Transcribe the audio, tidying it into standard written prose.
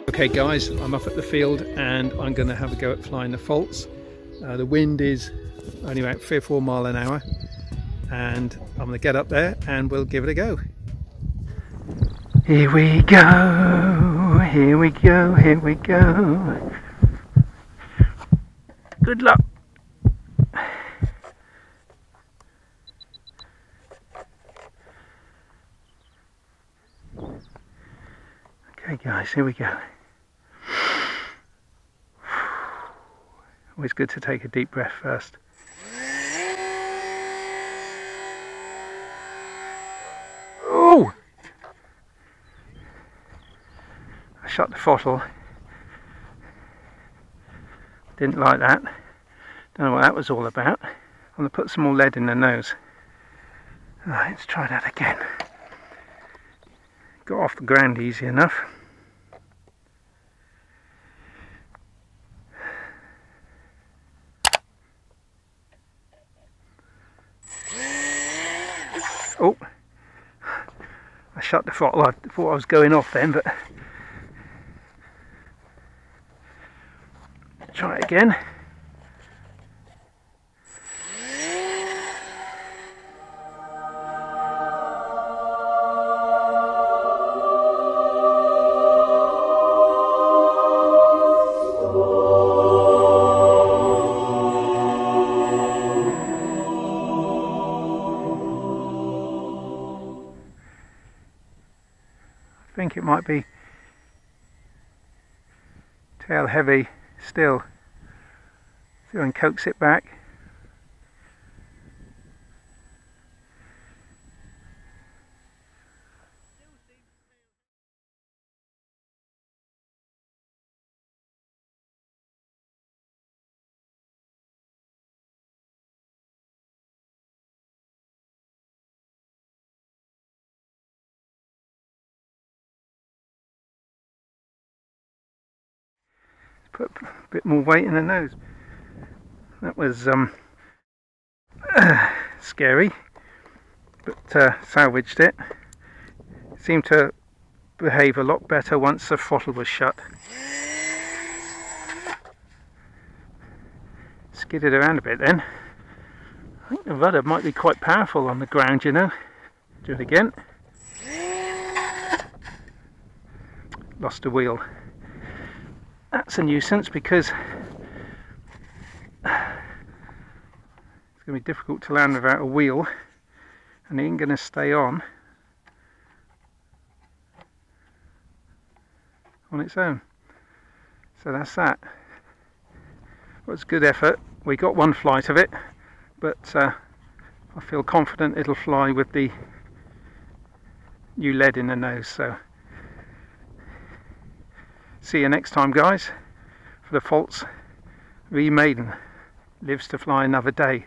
Okay guys, I'm up at the field and I'm going to have a go at flying the Pfalz. The wind is only about 3 or 4 miles an hour and I'm going to get up there and we'll give it a go. Here we go, here we go, here we go. Good luck. Okay guys, here we go. Always good to take a deep breath first. Oh! I shot the throttle. Didn't like that. Don't know what that was all about. I'm going to put some more lead in the nose. Right, let's try that again. Got off the ground easy enough. Oh, I shut the throttle. I thought I was going off then, but try it again. I think it might be tail heavy still. See if I can coax it back. Put a bit more weight in the nose. That was scary, but salvaged it. Seemed to behave a lot better once the throttle was shut. Skidded around a bit then. I think the rudder might be quite powerful on the ground, you know. Do it again. Lost a wheel. That's a nuisance because it's going to be difficult to land without a wheel, and it ain't going to stay on its own. So that's that. It was good effort. We got one flight of it, but I feel confident it'll fly with the new lead in the nose. So see you next time guys, for the Pfalz. Maiden lives to fly another day.